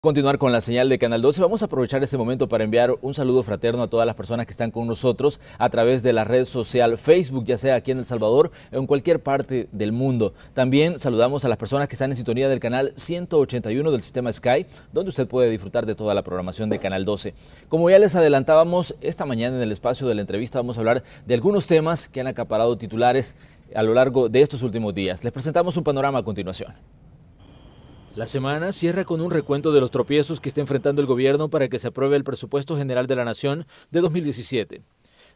Continuar con la señal de Canal 12, vamos a aprovechar este momento para enviar un saludo fraterno a todas las personas que están con nosotros a través de la red social Facebook, ya sea aquí en El Salvador o en cualquier parte del mundo. También saludamos a las personas que están en sintonía del canal 181 del sistema Sky, donde usted puede disfrutar de toda la programación de Canal 12. Como ya les adelantábamos, esta mañana en el espacio de la entrevista vamos a hablar de algunos temas que han acaparado titulares a lo largo de estos últimos días. Les presentamos un panorama a continuación. La semana cierra con un recuento de los tropiezos que está enfrentando el gobierno para que se apruebe el presupuesto general de la Nación de 2017.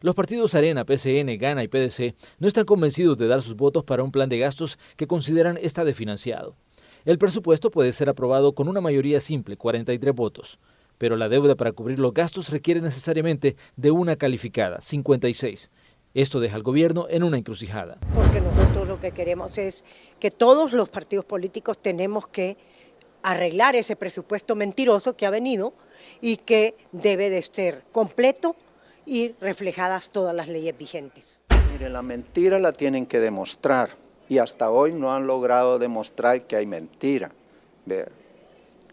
Los partidos Arena, PCN, Gana y PDC no están convencidos de dar sus votos para un plan de gastos que consideran está desfinanciado. El presupuesto puede ser aprobado con una mayoría simple, 43 votos, pero la deuda para cubrir los gastos requiere necesariamente de una calificada, 56. Esto deja al gobierno en una encrucijada. Porque nosotros lo que queremos es que todos los partidos políticos tenemos que arreglar ese presupuesto mentiroso que ha venido y que debe de ser completo y reflejadas todas las leyes vigentes. Mire, la mentira la tienen que demostrar y hasta hoy no han logrado demostrar que hay mentira. Vea,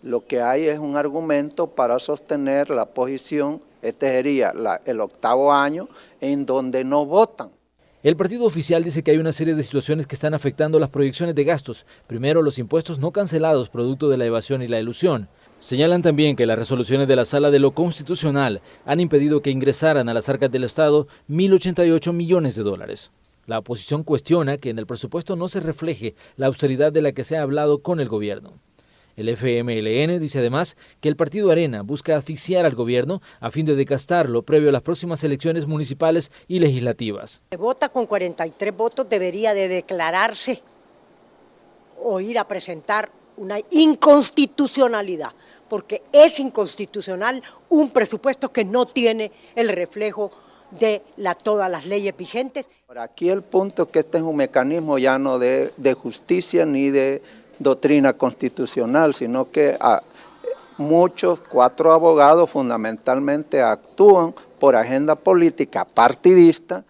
lo que hay es un argumento para sostener la posición. Este sería el 8º año en donde no votan. El partido oficial dice que hay una serie de situaciones que están afectando las proyecciones de gastos. Primero, los impuestos no cancelados producto de la evasión y la elusión. Señalan también que las resoluciones de la Sala de lo Constitucional han impedido que ingresaran a las arcas del Estado 1.088 millones de dólares. La oposición cuestiona que en el presupuesto no se refleje la austeridad de la que se ha hablado con el gobierno. El FMLN dice además que el partido Arena busca asfixiar al gobierno a fin de decastarlo previo a las próximas elecciones municipales y legislativas. El que vota con 43 votos debería de declararse o ir a presentar una inconstitucionalidad, porque es inconstitucional un presupuesto que no tiene el reflejo de todas las leyes vigentes. Por aquí el punto es que este es un mecanismo ya no de justicia ni de doctrina constitucional, sino que muchos, 4 abogados fundamentalmente actúan por agenda política partidista.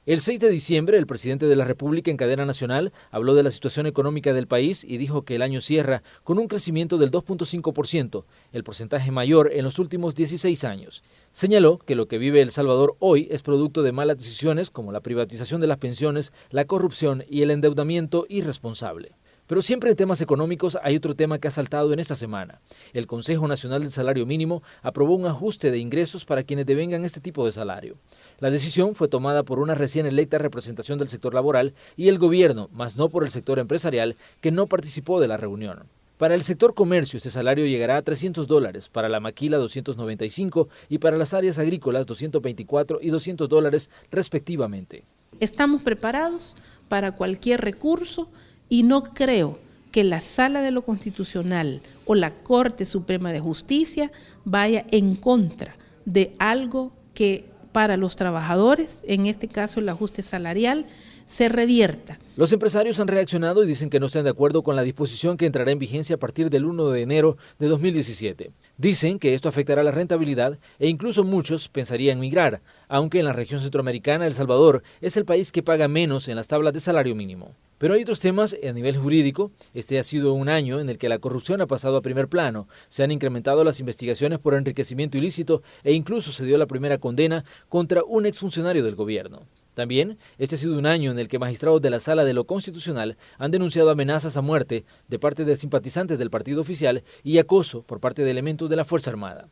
El 6 de diciembre, el presidente de la República en cadena nacional habló de la situación económica del país y dijo que el año cierra con un crecimiento del 2.5%, el porcentaje mayor en los últimos 16 años. Señaló que lo que vive El Salvador hoy es producto de malas decisiones como la privatización de las pensiones, la corrupción y el endeudamiento irresponsable. Pero siempre en temas económicos hay otro tema que ha saltado en esta semana. El Consejo Nacional del Salario Mínimo aprobó un ajuste de ingresos para quienes devengan este tipo de salario. La decisión fue tomada por una recién electa representación del sector laboral y el gobierno, más no por el sector empresarial, que no participó de la reunión. Para el sector comercio, este salario llegará a $300, para la maquila $295 y para las áreas agrícolas $224 y $200 respectivamente. Estamos preparados para cualquier recurso y no creo que la Sala de lo Constitucional o la Corte Suprema de Justicia vaya en contra de algo que para los trabajadores, en este caso el ajuste salarial, se revierta. Los empresarios han reaccionado y dicen que no están de acuerdo con la disposición que entrará en vigencia a partir del 1 de enero de 2017. Dicen que esto afectará la rentabilidad e incluso muchos pensarían migrar, aunque en la región centroamericana El Salvador es el país que paga menos en las tablas de salario mínimo. Pero hay otros temas a nivel jurídico. Este ha sido un año en el que la corrupción ha pasado a primer plano. Se han incrementado las investigaciones por enriquecimiento ilícito e incluso se dio la primera condena contra un exfuncionario del gobierno. También, este ha sido un año en el que magistrados de la Sala de lo Constitucional han denunciado amenazas a muerte de parte de simpatizantes del partido oficial y acoso por parte de elementos de la Fuerza Armada.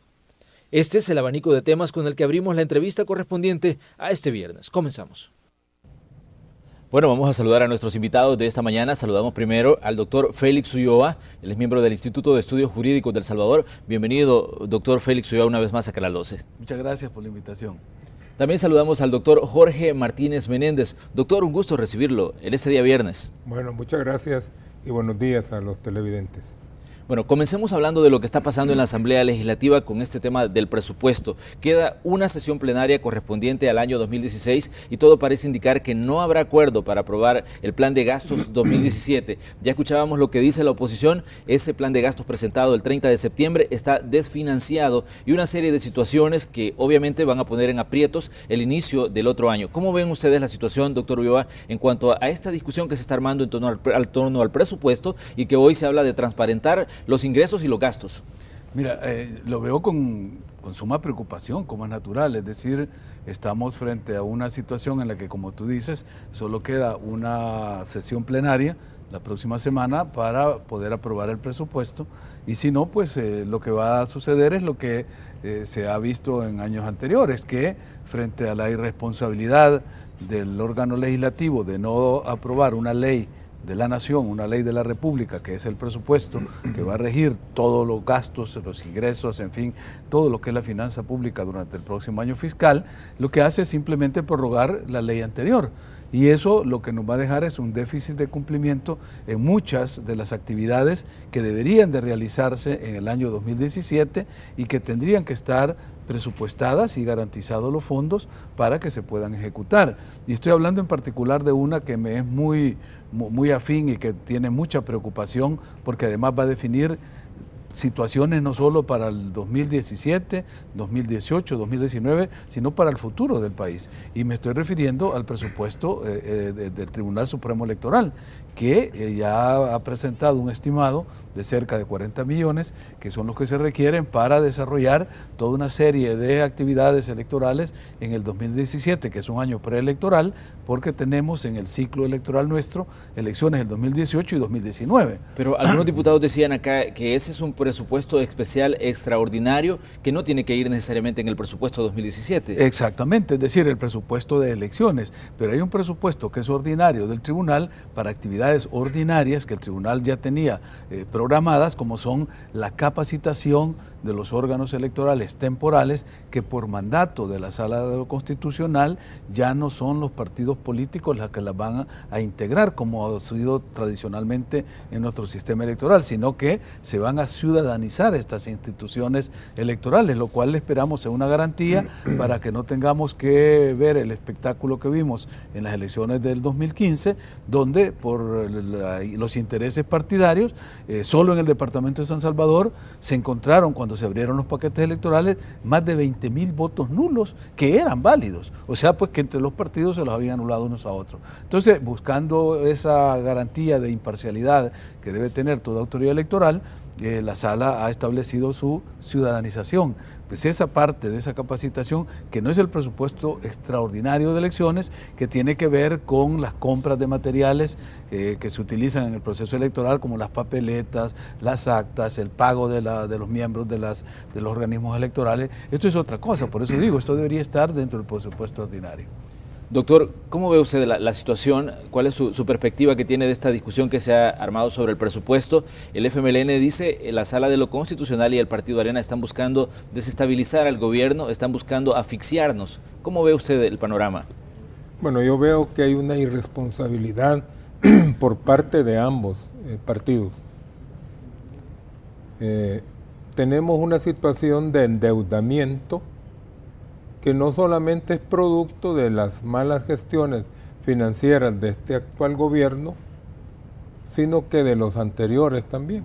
Este es el abanico de temas con el que abrimos la entrevista correspondiente a este viernes. Comenzamos. Bueno, vamos a saludar a nuestros invitados de esta mañana. Saludamos primero al doctor Félix Ulloa, él es miembro del Instituto de Estudios Jurídicos del Salvador. Bienvenido, doctor Félix Ulloa, una vez más a Canal 12. Muchas gracias por la invitación. También saludamos al doctor Jorge Martínez Menéndez. Doctor, un gusto recibirlo en este día viernes. Bueno, muchas gracias y buenos días a los televidentes. Bueno, comencemos hablando de lo que está pasando en la Asamblea Legislativa con este tema del presupuesto. Queda una sesión plenaria correspondiente al año 2016 y todo parece indicar que no habrá acuerdo para aprobar el plan de gastos 2017. Ya escuchábamos lo que dice la oposición, ese plan de gastos presentado el 30 de septiembre está desfinanciado y una serie de situaciones que obviamente van a poner en aprietos el inicio del otro año. ¿Cómo ven ustedes la situación, doctor Ulloa, en cuanto a esta discusión que se está armando en torno al presupuesto y que hoy se habla de transparentar los ingresos y los gastos? Mira, lo veo con suma preocupación, como es natural, es decir, estamos frente a una situación en la que, como tú dices, solo queda una sesión plenaria la próxima semana para poder aprobar el presupuesto, y si no, pues lo que va a suceder es lo que se ha visto en años anteriores, que frente a la irresponsabilidad del órgano legislativo de no aprobar una ley de la nación, una ley de la República, que es el presupuesto, que va a regir todos los gastos, los ingresos, en fin, todo lo que es la finanza pública durante el próximo año fiscal, lo que hace es simplemente prorrogar la ley anterior. Y eso lo que nos va a dejar es un déficit de cumplimiento en muchas de las actividades que deberían de realizarse en el año 2017 y que tendrían que estar presupuestadas y garantizados los fondos para que se puedan ejecutar. Y estoy hablando en particular de una que me es muy afín y que tiene mucha preocupación, porque además va a definir situaciones no solo para el 2017, 2018, 2019, sino para el futuro del país. Y me estoy refiriendo al presupuesto del Tribunal Supremo Electoral, que ya ha presentado un estimado de cerca de 40 millones, que son los que se requieren para desarrollar toda una serie de actividades electorales en el 2017, que es un año preelectoral, porque tenemos en el ciclo electoral nuestro elecciones del 2018 y 2019. Pero algunos diputados decían acá que ese es un presupuesto especial extraordinario que no tiene que ir necesariamente en el presupuesto 2017. Exactamente, es decir, el presupuesto de elecciones, pero hay un presupuesto que es ordinario del tribunal para actividades ordinarias que el tribunal ya tenía programadas, como son la capacitación de los órganos electorales temporales, que por mandato de la Sala de lo Constitucional ya no son los partidos políticos los que las van a integrar, como ha sido tradicionalmente en nuestro sistema electoral, sino que se van a ciudadanizar estas instituciones electorales, lo cual esperamos sea una garantía para que no tengamos que ver el espectáculo que vimos en las elecciones del 2015, donde por los intereses partidarios, solo en el departamento de San Salvador se encontraron, cuando se abrieron los paquetes electorales, más de 20,000 votos nulos que eran válidos, o sea, pues que entre los partidos se los habían anulado unos a otros. Entonces, buscando esa garantía de imparcialidad que debe tener toda autoridad electoral, la Sala ha establecido su ciudadanización. Pues esa parte de esa capacitación, que no es el presupuesto extraordinario de elecciones, que tiene que ver con las compras de materiales que se utilizan en el proceso electoral, como las papeletas, las actas, el pago de los miembros de los organismos electorales. Esto es otra cosa, por eso digo, esto debería estar dentro del presupuesto ordinario. Doctor, ¿cómo ve usted la situación? ¿Cuál es su perspectiva que tiene de esta discusión que se ha armado sobre el presupuesto? El FMLN dice, la Sala de lo Constitucional y el Partido Arena están buscando desestabilizar al gobierno, están buscando asfixiarnos. ¿Cómo ve usted el panorama? Bueno, yo veo que hay una irresponsabilidad por parte de ambos partidos. Tenemos una situación de endeudamiento que no solamente es producto de las malas gestiones financieras de este actual gobierno, sino que de los anteriores también.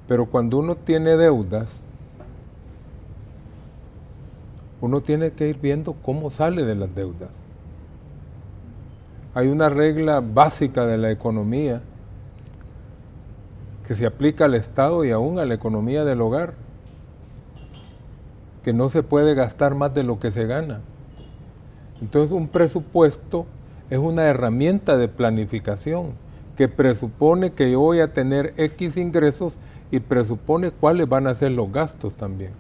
Pero cuando uno tiene deudas, uno tiene que ir viendo cómo sale de las deudas. Hay una regla básica de la economía que se aplica al Estado y aún a la economía del hogar, que no se puede gastar más de lo que se gana. Entonces, un presupuesto es una herramienta de planificación que presupone que yo voy a tener X ingresos y presupone cuáles van a ser los gastos también.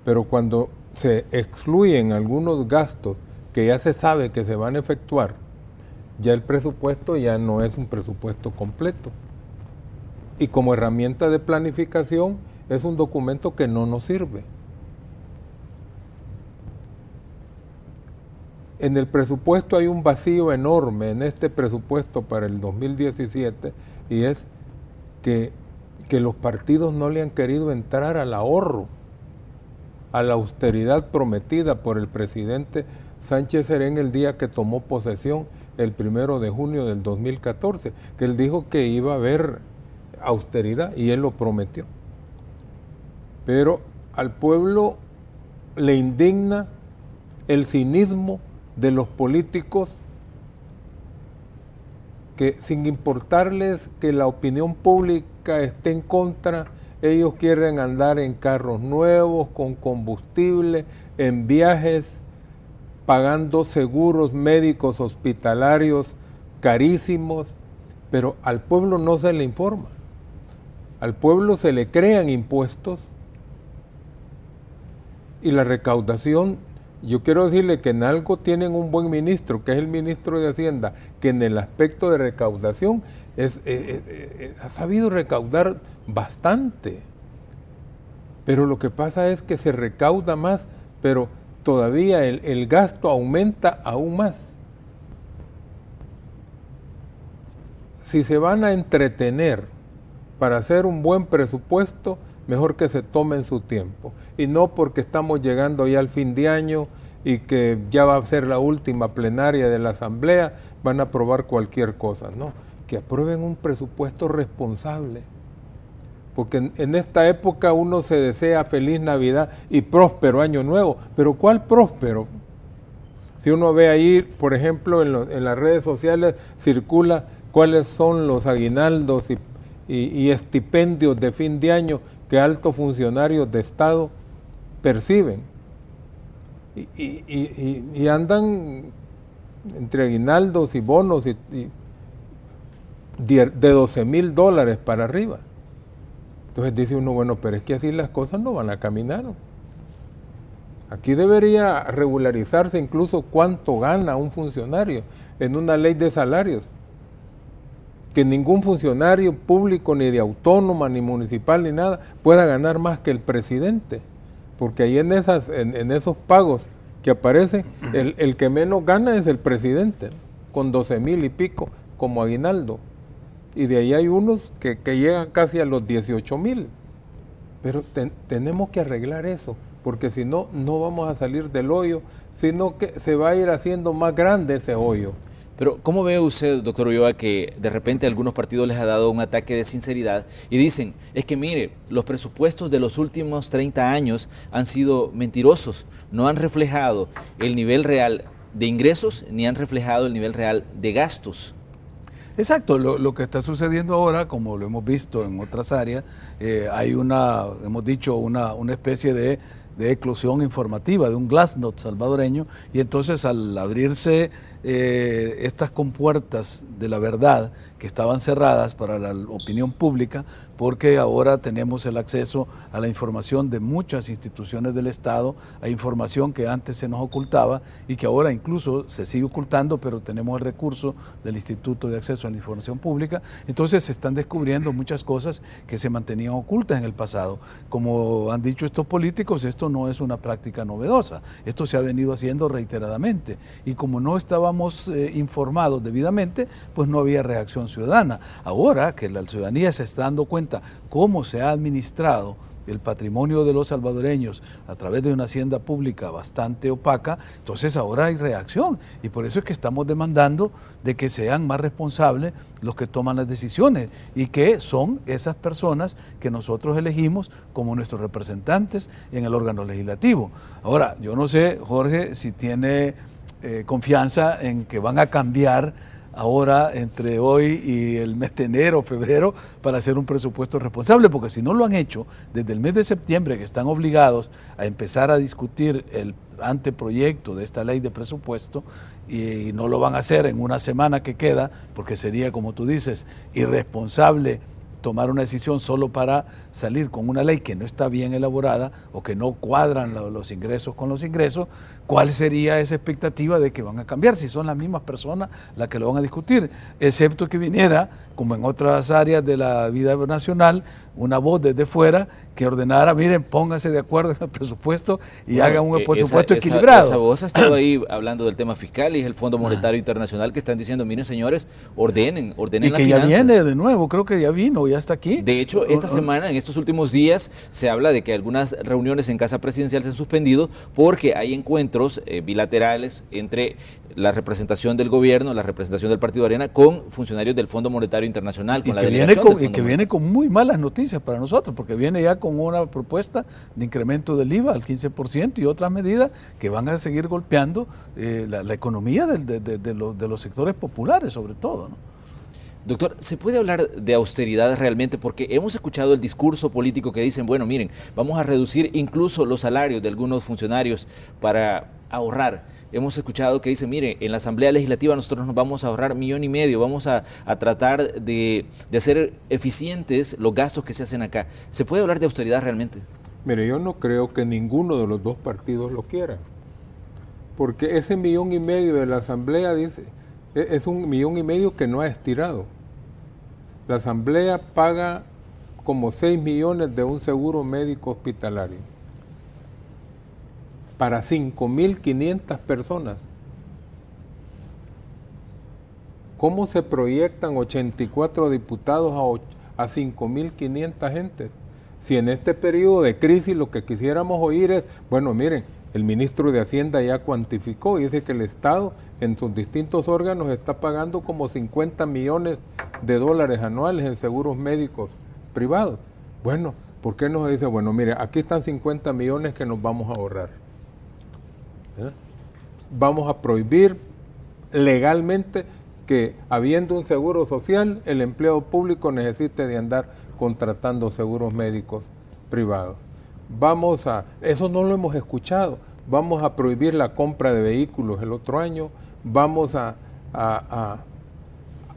Pero cuando se excluyen algunos gastos que ya se sabe que se van a efectuar, ya el presupuesto ya no es un presupuesto completo. Y como herramienta de planificación es un documento que no nos sirve. En el presupuesto hay un vacío enorme en este presupuesto para el 2017, y es que los partidos no le han querido entrar al ahorro, a la austeridad prometida por el presidente Sánchez Serén el día que tomó posesión, el 1 de junio del 2014, que él dijo que iba a haber austeridad y él lo prometió. Pero al pueblo le indigna el cinismo de los políticos que sin importarles que la opinión pública esté en contra, ellos quieren andar en carros nuevos, con combustible, en viajes, pagando seguros médicos hospitalarios carísimos, pero al pueblo no se le informa. Al pueblo se le crean impuestos y la recaudación, yo quiero decirle que en algo tienen un buen ministro, que es el ministro de Hacienda, que en el aspecto de recaudación ha sabido recaudar bastante. Pero lo que pasa es que se recauda más, pero todavía el gasto aumenta aún más. Si se van a entretener para hacer un buen presupuesto, mejor que se tomen su tiempo. Y no porque estamos llegando ya al fin de año y que ya va a ser la última plenaria de la Asamblea, van a aprobar cualquier cosa. No, que aprueben un presupuesto responsable. Porque en esta época uno se desea feliz Navidad y próspero Año Nuevo. ¿Pero cuál próspero? Si uno ve ahí, por ejemplo, en las redes sociales circula cuáles son los aguinaldos y estipendios de fin de año que altos funcionarios de Estado perciben. Y andan entre aguinaldos y bonos de $12,000 para arriba. Entonces dice uno, bueno, pero es que así las cosas no van a caminar. Aquí debería regularizarse incluso cuánto gana un funcionario en una ley de salarios. Que ningún funcionario público, ni de autónoma, ni municipal, ni nada, pueda ganar más que el presidente. Porque ahí en esos pagos que aparecen, el que menos gana es el presidente, con 12,000 y pico como aguinaldo. Y de ahí hay unos que llegan casi a los 18,000. Pero tenemos que arreglar eso, porque si no, no vamos a salir del hoyo, sino que se va a ir haciendo más grande ese hoyo. Pero ¿cómo ve usted, doctor Ulloa, que de repente algunos partidos les ha dado un ataque de sinceridad y dicen, es que mire, los presupuestos de los últimos 30 años han sido mentirosos, no han reflejado el nivel real de ingresos ni han reflejado el nivel real de gastos? Exacto, lo que está sucediendo ahora, como lo hemos visto en otras áreas, hay hemos dicho, una especie de eclosión informativa, de un glasnost salvadoreño, y entonces al abrirse estas compuertas de la verdad que estaban cerradas para la opinión pública, porque ahora tenemos el acceso a la información de muchas instituciones del Estado, a información que antes se nos ocultaba y que ahora incluso se sigue ocultando, pero tenemos el recurso del Instituto de Acceso a la Información Pública. Entonces se están descubriendo muchas cosas que se mantenían ocultas en el pasado. Como han dicho estos políticos, esto no es una práctica novedosa, esto se ha venido haciendo reiteradamente, y como no estábamos informados debidamente, pues no había reacción ciudadana. Ahora que la ciudadanía se está dando cuenta cómo se ha administrado el patrimonio de los salvadoreños a través de una hacienda pública bastante opaca, entonces ahora hay reacción, y por eso es que estamos demandando de que sean más responsables los que toman las decisiones, y que son esas personas que nosotros elegimos como nuestros representantes en el órgano legislativo. Ahora, yo no sé, Jorge, si tiene confianza en que van a cambiar ahora entre hoy y el mes de enero, febrero, para hacer un presupuesto responsable, porque si no lo han hecho desde el mes de septiembre, que están obligados a empezar a discutir el anteproyecto de esta ley de presupuesto, y no lo van a hacer en una semana que queda, porque sería, como tú dices, irresponsable tomar una decisión solo para salir con una ley que no está bien elaborada o que no cuadran los ingresos con los ingresos. ¿Cuál sería esa expectativa de que van a cambiar si son las mismas personas las que lo van a discutir? Excepto que viniera, como en otras áreas de la vida nacional, una voz desde fuera que ordenara, miren, pónganse de acuerdo en el presupuesto y hagan un presupuesto equilibrado. Esa voz ha estado ahí hablando del tema fiscal, y es el Fondo Monetario Internacional, que están diciendo, miren señores, ordenen las finanzas. Y que ya viene de nuevo, creo que ya vino, ya está aquí. De hecho, esta semana, en estos últimos días, se habla de que algunas reuniones en Casa Presidencial se han suspendido porque hay encuentros bilaterales entre la representación del gobierno, la representación del Partido Arena, con funcionarios del Fondo Monetario Internacional, con la delegación y que viene con muy malas noticias para nosotros, porque viene ya con una propuesta de incremento del IVA al 15% y otras medidas que van a seguir golpeando la economía de los sectores populares, sobre todo, ¿no? Doctor, ¿se puede hablar de austeridad realmente? Porque hemos escuchado el discurso político que dicen, bueno, miren, vamos a reducir incluso los salarios de algunos funcionarios para ahorrar. Hemos escuchado que dicen, mire, en la Asamblea Legislativa nosotros nos vamos a ahorrar 1,5 millones, vamos a tratar de hacer eficientes los gastos que se hacen acá. ¿Se puede hablar de austeridad realmente? Mire, yo no creo que ninguno de los dos partidos lo quiera, porque ese 1,5 millones de la Asamblea dice, es 1,5 millones que no ha estirado. La Asamblea paga como 6 millones de un seguro médico hospitalario para 5.500 personas. ¿Cómo se proyectan 84 diputados a 5.500 gentes? Si en este periodo de crisis lo que quisiéramos oír es, bueno, miren, el ministro de Hacienda ya cuantificó y dice que el Estado en sus distintos órganos está pagando como 50 millones de dólares anuales en seguros médicos privados. Bueno, ¿por qué no se dice, bueno, mire, aquí están 50 millones que nos vamos a ahorrar? Vamos a prohibir legalmente que, habiendo un seguro social, el empleado público necesite de andar contratando seguros médicos privados. Eso no lo hemos escuchado, vamos a prohibir la compra de vehículos el otro año, vamos a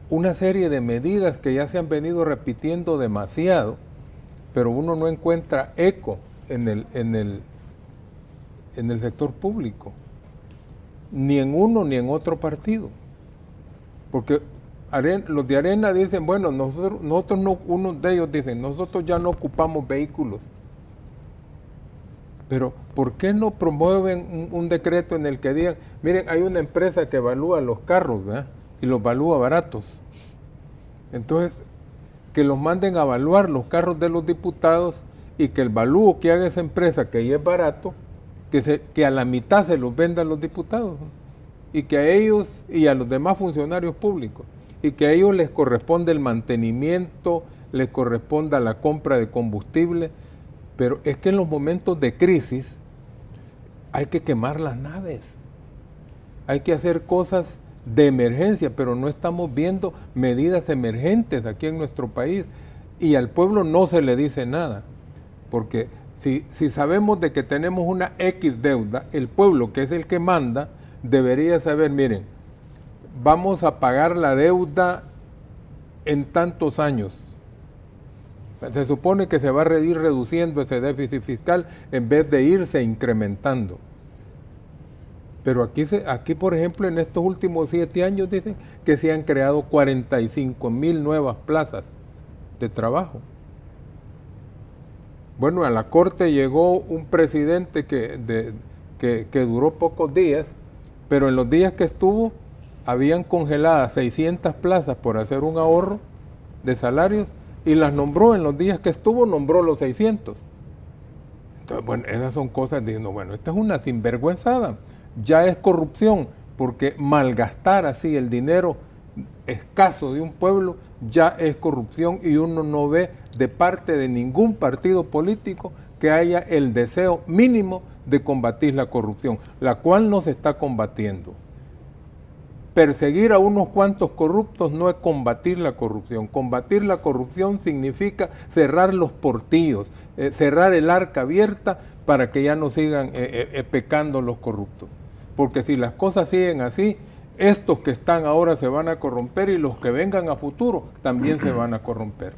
una serie de medidas que ya se han venido repitiendo demasiado, pero uno no encuentra eco en el sector público, ni en uno ni en otro partido, porque los de Arena dicen, bueno, nosotros no, unos de ellos dicen, nosotros ya no ocupamos vehículos. Pero, ¿por qué no promueven un decreto en el que digan, miren, hay una empresa que evalúa los carros, ¿verdad? Y los evalúa baratos? Entonces, que los manden a evaluar los carros de los diputados y que el valúo que haga esa empresa, que ya es barato, que a la mitad se los vendan los diputados, ¿no? Y que a ellos y a los demás funcionarios públicos, y que a ellos les corresponde el mantenimiento, les corresponda la compra de combustible. Pero es que en los momentos de crisis hay que quemar las naves, hay que hacer cosas de emergencia, pero no estamos viendo medidas emergentes aquí en nuestro país y al pueblo no se le dice nada, porque si sabemos de que tenemos una X deuda, el pueblo, que es el que manda, debería saber, miren, vamos a pagar la deuda en tantos años. Se supone que se va a ir reduciendo ese déficit fiscal en vez de irse incrementando. Pero aquí, por ejemplo, en estos últimos 7 años dicen que se han creado 45,000 nuevas plazas de trabajo. Bueno, a la Corte llegó un presidente que duró pocos días, pero en los días que estuvo habían congeladas 600 plazas por hacer un ahorro de salarios, y las nombró en los días que estuvo, nombró los 600. Entonces, bueno, esas son cosas diciendo, bueno, esta es una sinvergüenzada, ya es corrupción, porque malgastar así el dinero escaso de un pueblo ya es corrupción, y uno no ve de parte de ningún partido político que haya el deseo mínimo de combatir la corrupción, la cual no se está combatiendo. Perseguir a unos cuantos corruptos no es combatir la corrupción. Combatir la corrupción significa cerrar los portillos, cerrar el arca abierta para que ya no sigan pecando los corruptos. Porque si las cosas siguen así, estos que están ahora se van a corromper y los que vengan a futuro también se van a corromper.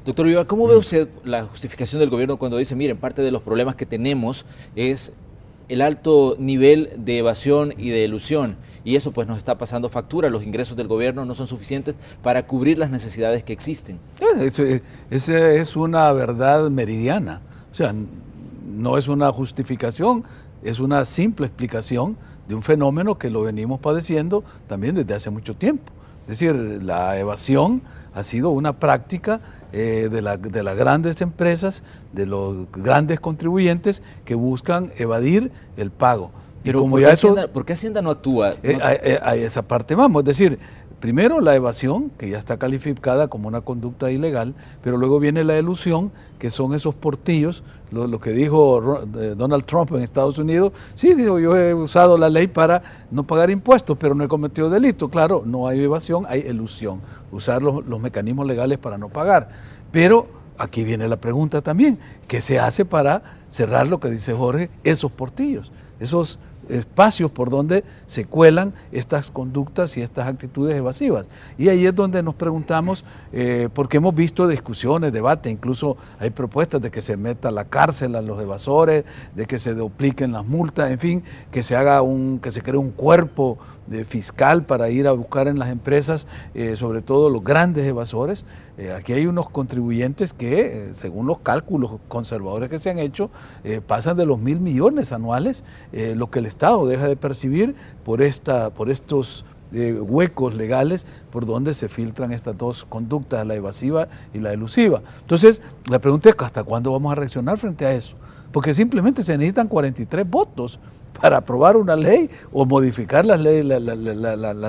Doctor Vivar, ¿cómo ve usted la justificación del gobierno cuando dice, miren, parte de los problemas que tenemos es el alto nivel de evasión y de elusión, y eso pues nos está pasando factura, los ingresos del gobierno no son suficientes para cubrir las necesidades que existen? Esa es una verdad meridiana, o sea, no es una justificación, es una simple explicación de un fenómeno que lo venimos padeciendo también desde hace mucho tiempo. Es decir, la evasión ha sido una práctica de las grandes empresas, de los grandes contribuyentes que buscan evadir el pago. Pero como ya ¿por qué Hacienda no actúa? A esa parte vamos, es decir, primero la evasión, que ya está calificada como una conducta ilegal, pero luego viene la elusión, que son esos portillos, lo que dijo Donald Trump en Estados Unidos. Sí, dijo, yo he usado la ley para no pagar impuestos, pero no he cometido delito. Claro, no hay evasión, hay elusión, usar los mecanismos legales para no pagar. Pero aquí viene la pregunta también, ¿qué se hace para cerrar lo que dice Jorge, esos portillos, esos espacios por donde se cuelan estas conductas y estas actitudes evasivas? Y ahí es donde nos preguntamos, porque hemos visto discusiones, debates, incluso hay propuestas de que se meta a la cárcel a los evasores, de que se dupliquen las multas, en fin, que se cree un cuerpo fiscal para ir a buscar en las empresas, sobre todo los grandes evasores. Aquí hay unos contribuyentes que, según los cálculos conservadores que se han hecho, pasan de los 1.000 millones anuales, lo que el Estado deja de percibir por estos huecos legales por donde se filtran estas dos conductas, la evasiva y la elusiva. Entonces, la pregunta es, ¿hasta cuándo vamos a reaccionar frente a eso? Porque simplemente se necesitan 43 votos para aprobar una ley o modificar la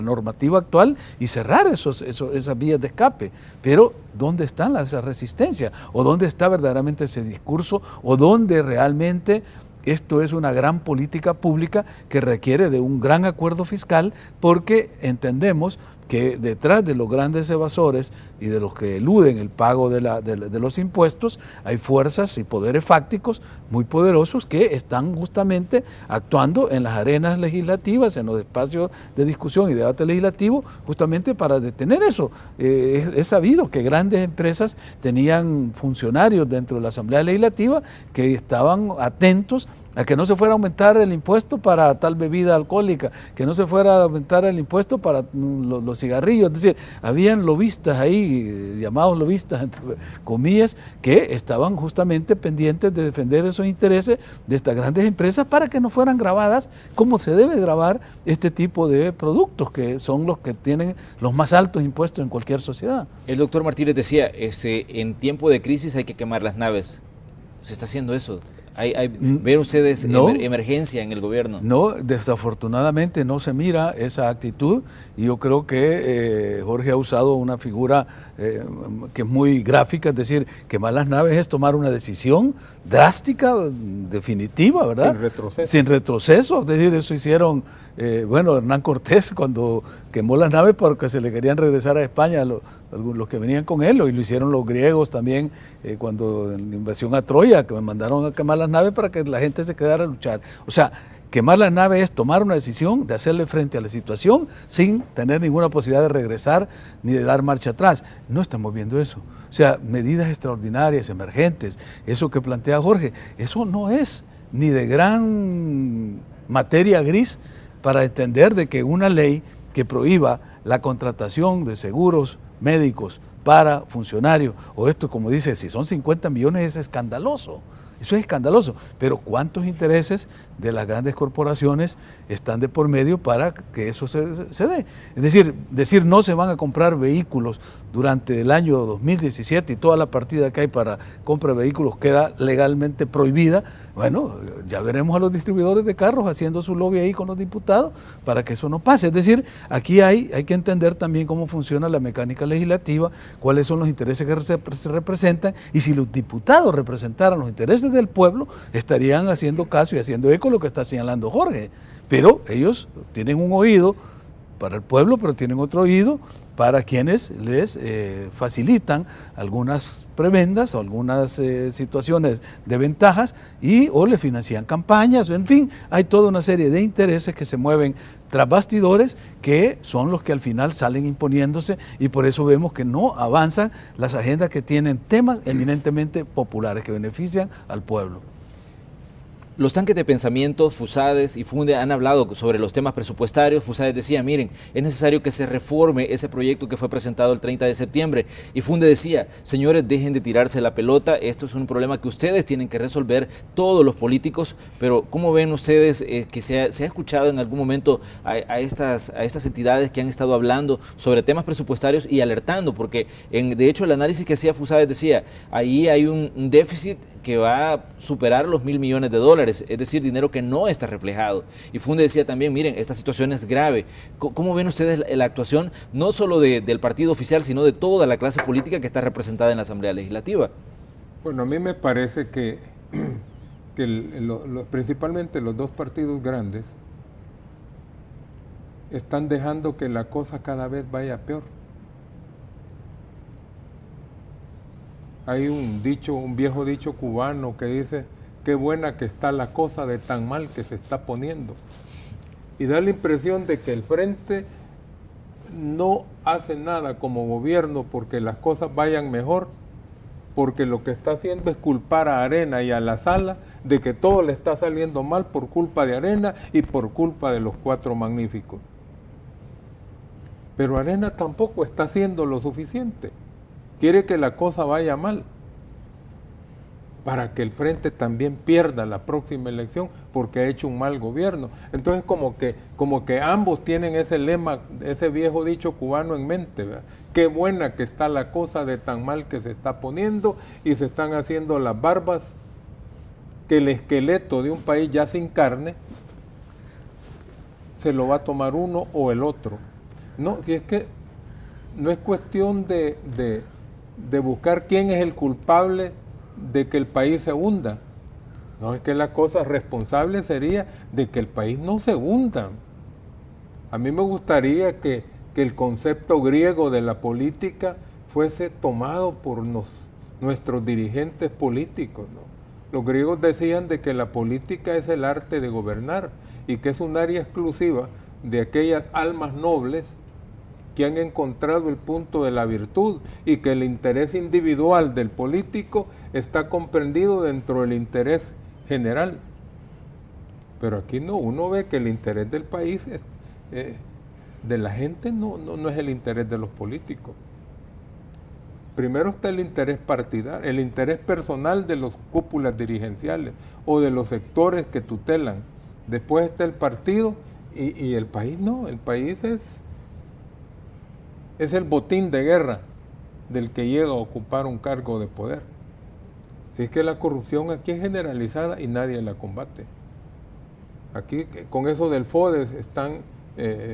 normativa actual y cerrar esas vías de escape. Pero, ¿dónde están esa resistencia? ¿O dónde está verdaderamente ese discurso? ¿O dónde realmente esto es una gran política pública que requiere de un gran acuerdo fiscal? Porque entendemos que detrás de los grandes evasores y de los que eluden el pago de los impuestos, hay fuerzas y poderes fácticos muy poderosos que están justamente actuando en las arenas legislativas, en los espacios de discusión y debate legislativo, justamente para detener eso. Es sabido que grandes empresas tenían funcionarios dentro de la Asamblea Legislativa que estaban atentos a que no se fuera a aumentar el impuesto para tal bebida alcohólica, que no se fuera a aumentar el impuesto para los cigarrillos. Es decir, habían lobistas ahí, llamados lobistas, entre comillas, que estaban justamente pendientes de defender esos intereses de estas grandes empresas para que no fueran gravadas como se debe grabar este tipo de productos, que son los que tienen los más altos impuestos en cualquier sociedad. El doctor Martínez decía, en tiempo de crisis hay que quemar las naves. ¿Se está haciendo eso? ¿Ven ustedes emergencia en el gobierno? No, desafortunadamente no se mira esa actitud, y yo creo que Jorge ha usado una figura que es muy gráfica, es decir, quemar las naves es tomar una decisión drástica, definitiva, ¿verdad? Sin retroceso. Sin retroceso, es decir, eso hicieron, Hernán Cortés cuando quemó las naves porque se le querían regresar a España los que venían con él, y lo hicieron los griegos también cuando en la invasión a Troya, que me mandaron a quemar las naves para que la gente se quedara a luchar. O sea, quemar la nave es tomar una decisión de hacerle frente a la situación sin tener ninguna posibilidad de regresar ni de dar marcha atrás. No estamos viendo eso. O sea, medidas extraordinarias, emergentes, eso que plantea Jorge, eso no es ni de gran materia gris para entender de que una ley que prohíba la contratación de seguros médicos para funcionarios, o esto como dice, si son 50 millones es escandaloso. Eso es escandaloso, pero ¿cuántos intereses de las grandes corporaciones están de por medio para que eso se dé? Es decir, no se van a comprar vehículos durante el año 2017 y toda la partida que hay para compra de vehículos queda legalmente prohibida. Bueno, ya veremos a los distribuidores de carros haciendo su lobby ahí con los diputados para que eso no pase. Es decir, aquí hay que entender también cómo funciona la mecánica legislativa, cuáles son los intereses que se representan, y si los diputados representaran los intereses del pueblo, estarían haciendo caso y haciendo eco lo que está señalando Jorge. Pero ellos tienen un oído para el pueblo, pero tienen otro oído para quienes les facilitan algunas prebendas o algunas situaciones de ventajas o le financian campañas, en fin, hay toda una serie de intereses que se mueven tras bastidores que son los que al final salen imponiéndose, y por eso vemos que no avanzan las agendas que tienen temas eminentemente populares que benefician al pueblo. Los tanques de pensamiento, Fusades y Funde, han hablado sobre los temas presupuestarios. Fusades decía, miren, es necesario que se reforme ese proyecto que fue presentado el 30 de septiembre. Y Funde decía, señores, dejen de tirarse la pelota, esto es un problema que ustedes tienen que resolver, todos los políticos. Pero ¿cómo ven ustedes que se ha escuchado en algún momento a estas entidades que han estado hablando sobre temas presupuestarios y alertando? Porque de hecho el análisis que hacía Fusades decía, ahí hay un déficit que va a superar los $1.000 millones. dólares, es decir, dinero que no está reflejado. Y Funde decía también, miren, esta situación es grave. ¿Cómo ven ustedes la actuación no solo del partido oficial, sino de toda la clase política que está representada en la Asamblea Legislativa? Bueno, a mí me parece que, principalmente los dos partidos grandes están dejando que la cosa cada vez vaya peor. Hay un viejo dicho cubano que dice, qué buena que está la cosa de tan mal que se está poniendo. Y da la impresión de que el Frente no hace nada como gobierno porque las cosas vayan mejor, porque lo que está haciendo es culpar a Arena y a la Sala de que todo le está saliendo mal por culpa de Arena y por culpa de los Cuatro Magníficos. Pero Arena tampoco está haciendo lo suficiente. Quiere que la cosa vaya mal para que el Frente también pierda la próxima elección porque ha hecho un mal gobierno. Entonces como que ambos tienen ese lema, ese viejo dicho cubano en mente, ¿verdad? Qué buena que está la cosa de tan mal que se está poniendo y se están haciendo las barbas que el esqueleto de un país ya sin carne se lo va a tomar uno o el otro. No, si es que no es cuestión de buscar quién es el culpable de que el país se hunda. No, es que la cosa responsable sería de que el país no se hunda. A mí me gustaría que el concepto griego de la política fuese tomado por nuestros dirigentes políticos, ¿no? Los griegos decían de que la política es el arte de gobernar y que es un área exclusiva de aquellas almas nobles que han encontrado el punto de la virtud y que el interés individual del político está comprendido dentro del interés general. Pero aquí no, uno ve que el interés del país, de la gente, no es el interés de los políticos. Primero está el interés partidario, el interés personal de los cúpulas dirigenciales o de los sectores que tutelan. Después está el partido y el país no, el país es el botín de guerra del que llega a ocupar un cargo de poder. Si es que la corrupción aquí es generalizada y nadie la combate. Aquí con eso del FODES están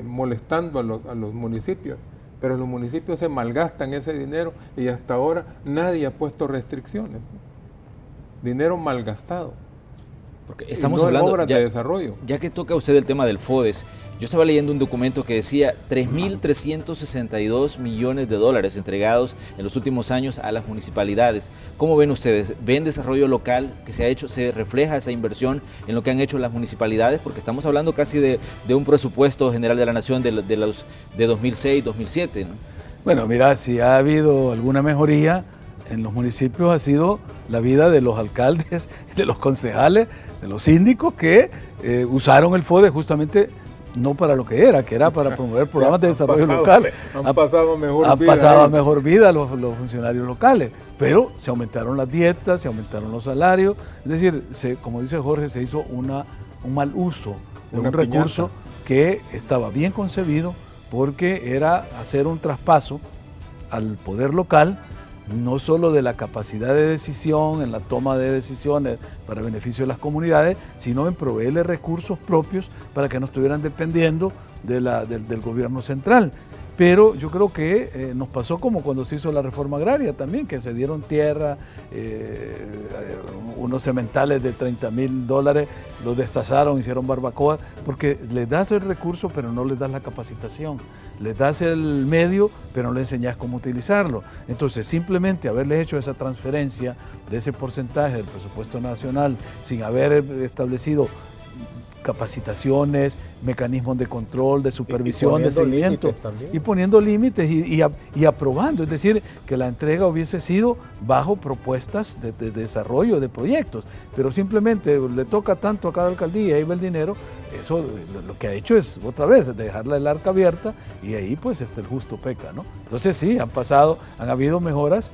molestando a los municipios, pero los municipios se malgastan ese dinero y hasta ahora nadie ha puesto restricciones. Dinero malgastado. Porque estamos no hablando obras de desarrollo. Ya que toca usted el tema del FODES, yo estaba leyendo un documento que decía 3.362 millones de dólares entregados en los últimos años a las municipalidades. ¿Cómo ven ustedes? ¿Ven desarrollo local que se ha hecho? ¿Se refleja esa inversión en lo que han hecho las municipalidades? Porque estamos hablando casi de un presupuesto general de la nación de 2006, 2007, ¿no? Bueno, mira, si ha habido alguna mejoría en los municipios ha sido la vida de los alcaldes, de los concejales, de los síndicos que usaron el FODES justamente no para lo que era para promover programas de desarrollo local. Han pasado a mejor vida los funcionarios locales, pero se aumentaron las dietas, se aumentaron los salarios, es decir, como dice Jorge, se hizo un mal uso de un recurso que estaba bien concebido porque era hacer un traspaso al poder local, no solo de la capacidad de decisión, en la toma de decisiones para beneficio de las comunidades, sino en proveerle recursos propios para que no estuvieran dependiendo del gobierno central. Pero yo creo que nos pasó como cuando se hizo la reforma agraria también, que se dieron tierra, unos sementales de $30,000, los destazaron, hicieron barbacoa, porque les das el recurso pero no les das la capacitación, les das el medio pero no les enseñas cómo utilizarlo. Entonces simplemente haberles hecho esa transferencia de ese porcentaje del presupuesto nacional sin haber establecido capacitaciones, mecanismos de control, de supervisión, de seguimiento y poniendo límites y aprobando, es decir, que la entrega hubiese sido bajo propuestas de desarrollo de proyectos, pero simplemente le toca tanto a cada alcaldía y ahí va el dinero. Eso lo que ha hecho es otra vez dejarla el arca abierta y ahí pues el justo peca, ¿no? Entonces sí, han habido mejoras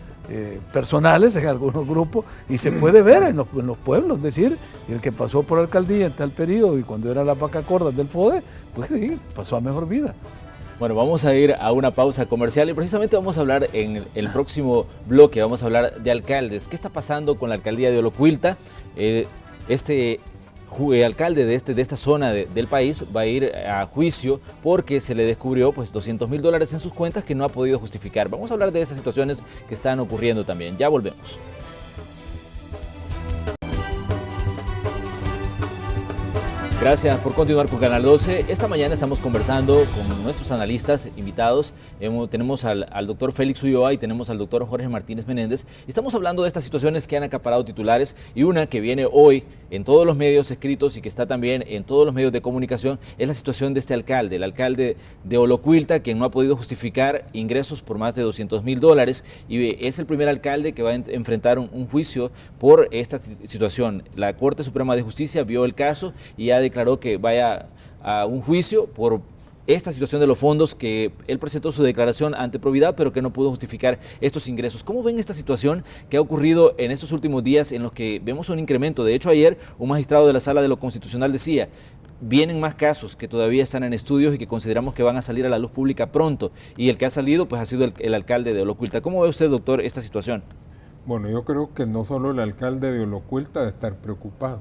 personales en algunos grupos y se puede ver en los pueblos, es decir, el que pasó por alcaldía en tal periodo y cuando era la vaca gorda del FODE, pues sí, pasó a mejor vida. Bueno, vamos a ir a una pausa comercial y precisamente vamos a hablar en el próximo bloque, vamos a hablar de alcaldes. ¿Qué está pasando con la alcaldía de Olocuilta? Este alcalde de esta zona del país va a ir a juicio porque se le descubrió pues $200.000 en sus cuentas que no ha podido justificar. Vamos a hablar de esas situaciones que están ocurriendo también. Ya volvemos. Gracias por continuar con Canal 12. Esta mañana estamos conversando con nuestros analistas invitados. Tenemos al doctor Félix Ulloa y tenemos al doctor Jorge Martínez Menéndez. Estamos hablando de estas situaciones que han acaparado titulares y una que viene hoy en todos los medios escritos y que está también en todos los medios de comunicación es la situación de este alcalde, el alcalde de Olocuilta, quien no ha podido justificar ingresos por más de $200.000 y es el primer alcalde que va a enfrentar un juicio por esta situación. La Corte Suprema de Justicia vio el caso y ya declaró que vaya a un juicio por esta situación de los fondos, que él presentó su declaración ante probidad, pero que no pudo justificar estos ingresos. ¿Cómo ven esta situación que ha ocurrido en estos últimos días en los que vemos un incremento? De hecho, ayer un magistrado de la Sala de lo Constitucional decía, vienen más casos que todavía están en estudios y que consideramos que van a salir a la luz pública pronto, y el que ha salido pues ha sido el alcalde de Olocuilta. ¿Cómo ve usted, doctor, esta situación? Bueno, yo creo que no solo el alcalde de Olocuilta debe estar preocupado.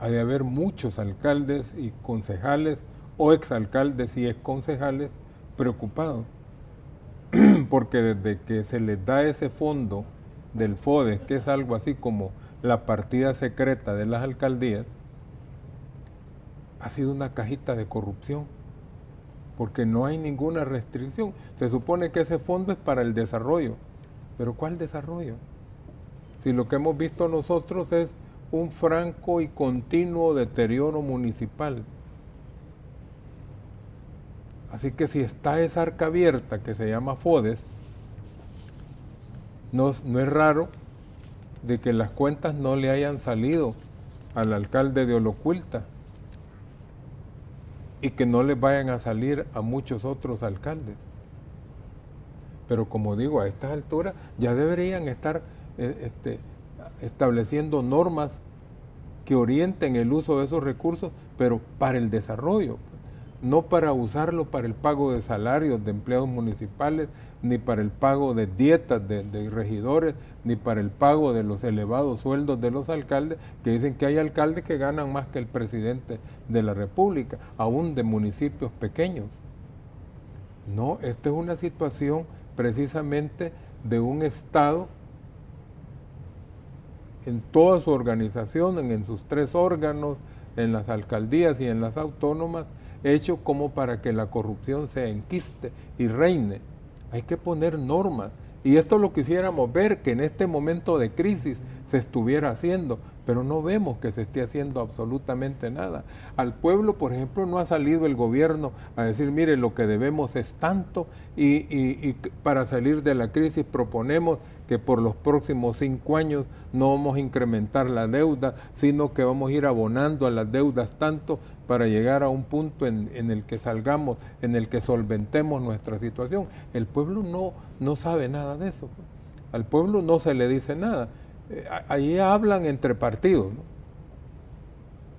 Hay de haber muchos alcaldes y concejales o exalcaldes y exconcejales preocupados, porque desde que se les da ese fondo del FODES, que es algo así como la partida secreta de las alcaldías, ha sido una cajita de corrupción, porque no hay ninguna restricción. Se supone que ese fondo es para el desarrollo, pero ¿cuál desarrollo? Si lo que hemos visto nosotros es un franco y continuo deterioro municipal. Así que si está esa arca abierta que se llama FODES, no es raro de que las cuentas no le hayan salido al alcalde de Olocuilta y que no le vayan a salir a muchos otros alcaldes. Pero como digo, a estas alturas ya deberían estar estableciendo normas que orienten el uso de esos recursos, pero para el desarrollo, no para usarlo para el pago de salarios de empleados municipales, ni para el pago de dietas de regidores, ni para el pago de los elevados sueldos de los alcaldes, que dicen que hay alcaldes que ganan más que el presidente de la República, aún de municipios pequeños. No, esta es una situación precisamente de un Estado en toda su organización, en sus 3 órganos, en las alcaldías y en las autónomas, hecho como para que la corrupción se enquiste y reine. Hay que poner normas, y esto lo quisiéramos ver, que en este momento de crisis se estuviera haciendo, pero no vemos que se esté haciendo absolutamente nada. Al pueblo, por ejemplo, no ha salido el gobierno a decir, mire, lo que debemos es tanto, y para salir de la crisis proponemos que por los próximos 5 años no vamos a incrementar la deuda, sino que vamos a ir abonando a las deudas tanto para llegar a un punto en el que salgamos, en el que solventemos nuestra situación. El pueblo no sabe nada de eso. Al pueblo no se le dice nada. Allí hablan entre partidos, ¿no?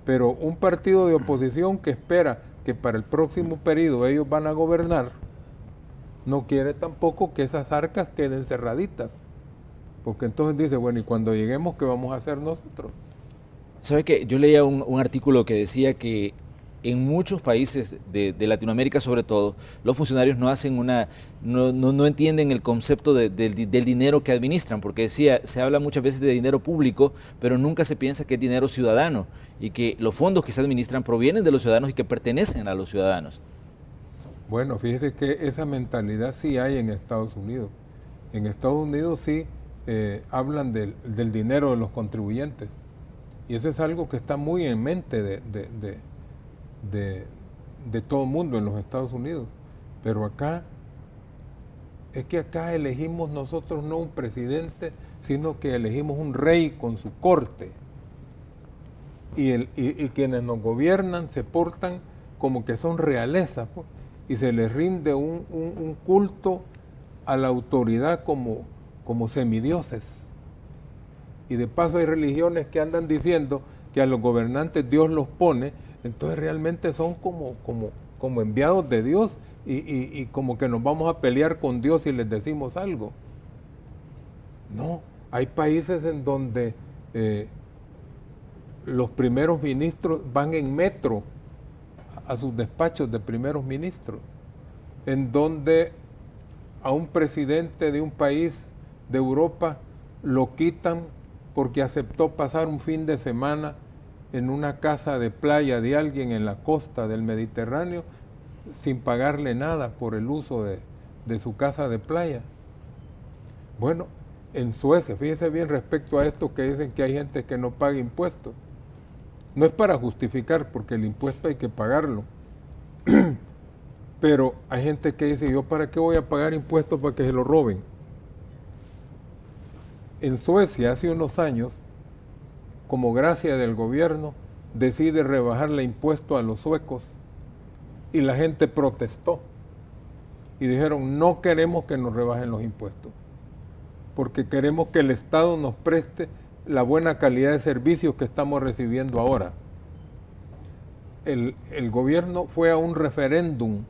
Pero un partido de oposición que espera que para el próximo periodo ellos van a gobernar, no quiere tampoco que esas arcas queden cerraditas, porque entonces dice, bueno, y cuando lleguemos, ¿qué vamos a hacer nosotros? ¿Sabe qué? Yo leía un artículo que decía que en muchos países de Latinoamérica, sobre todo, los funcionarios no entienden el concepto del dinero que administran, porque decía, se habla muchas veces de dinero público, pero nunca se piensa que es dinero ciudadano y que los fondos que se administran provienen de los ciudadanos y que pertenecen a los ciudadanos. Bueno, fíjese que esa mentalidad sí hay en Estados Unidos. En Estados Unidos sí hablan del dinero de los contribuyentes, y eso es algo que está muy en mente de todo el mundo en los Estados Unidos. Pero acá, es que acá elegimos nosotros no un presidente, sino que elegimos un rey con su corte, y quienes nos gobiernan se portan como que son realeza, pues, y se les rinde un culto a la autoridad como semidioses. Y de paso hay religiones que andan diciendo que a los gobernantes Dios los pone, entonces realmente son como enviados de Dios, y como que nos vamos a pelear con Dios si les decimos algo. No, hay países en donde los primeros ministros van en metro a sus despachos de primeros ministros, en donde a un presidente de un país de Europa lo quitan porque aceptó pasar un fin de semana en una casa de playa de alguien en la costa del Mediterráneo sin pagarle nada por el uso de su casa de playa. Bueno, en Suecia, fíjese bien respecto a esto que dicen que hay gente que no paga impuestos. No es para justificar, porque el impuesto hay que pagarlo. Pero hay gente que dice, ¿yo para qué voy a pagar impuestos para que se lo roben? En Suecia, hace unos años, como gracia del gobierno, decide rebajarle impuesto a los suecos y la gente protestó y dijeron, no queremos que nos rebajen los impuestos, porque queremos que el Estado nos preste la buena calidad de servicios que estamos recibiendo ahora. El gobierno fue a un referéndum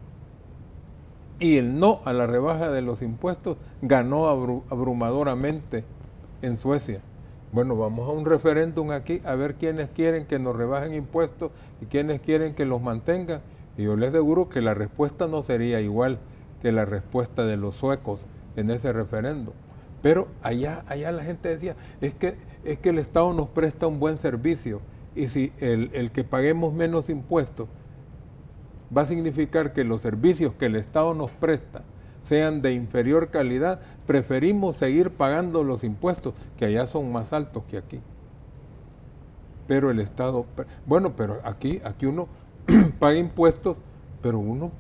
y el no a la rebaja de los impuestos ganó abrumadoramente en Suecia. Bueno, vamos a un referéndum aquí a ver quiénes quieren que nos rebajen impuestos y quiénes quieren que los mantengan. Y yo les aseguro que la respuesta no sería igual que la respuesta de los suecos en ese referéndum. Pero allá la gente decía, es que el Estado nos presta un buen servicio y si el que paguemos menos impuestos va a significar que los servicios que el Estado nos presta sean de inferior calidad, preferimos seguir pagando los impuestos, que allá son más altos que aquí. Pero el Estado, bueno, pero aquí uno paga impuestos, pero uno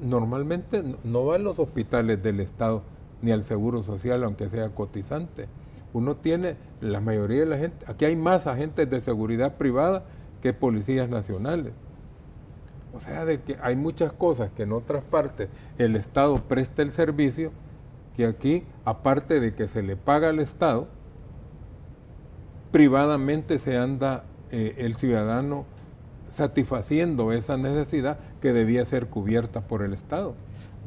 normalmente no va a los hospitales del Estado ni al Seguro Social, aunque sea cotizante. Uno tiene, la mayoría de la gente, aquí hay más agentes de seguridad privada que policías nacionales. O sea, de que hay muchas cosas que en otras partes el Estado presta el servicio, que aquí, aparte de que se le paga al Estado, privadamente se anda el ciudadano satisfaciendo esa necesidad que debía ser cubierta por el Estado.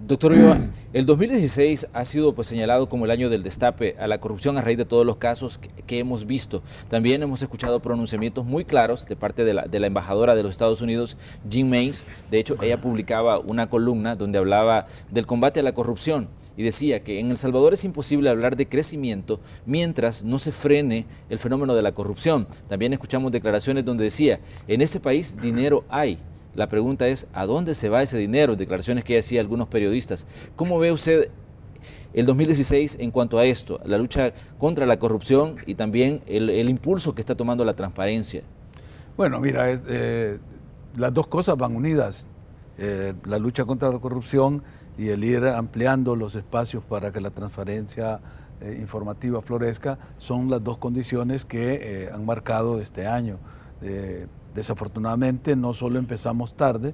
Doctor Ulloa, el 2016 ha sido pues señalado como el año del destape a la corrupción a raíz de todos los casos que hemos visto. También hemos escuchado pronunciamientos muy claros de parte de la embajadora de los Estados Unidos, Jean Mace. De hecho, ella publicaba una columna donde hablaba del combate a la corrupción y decía que en El Salvador es imposible hablar de crecimiento mientras no se frene el fenómeno de la corrupción. También escuchamos declaraciones donde decía, en este país dinero hay. La pregunta es, ¿a dónde se va ese dinero? Declaraciones que hacían algunos periodistas. ¿Cómo ve usted el 2016 en cuanto a esto, la lucha contra la corrupción y también el impulso que está tomando la transparencia? Bueno, mira, las dos cosas van unidas. La lucha contra la corrupción y el ir ampliando los espacios para que la transparencia informativa florezca son las dos condiciones que han marcado este año. Desafortunadamente no solo empezamos tarde,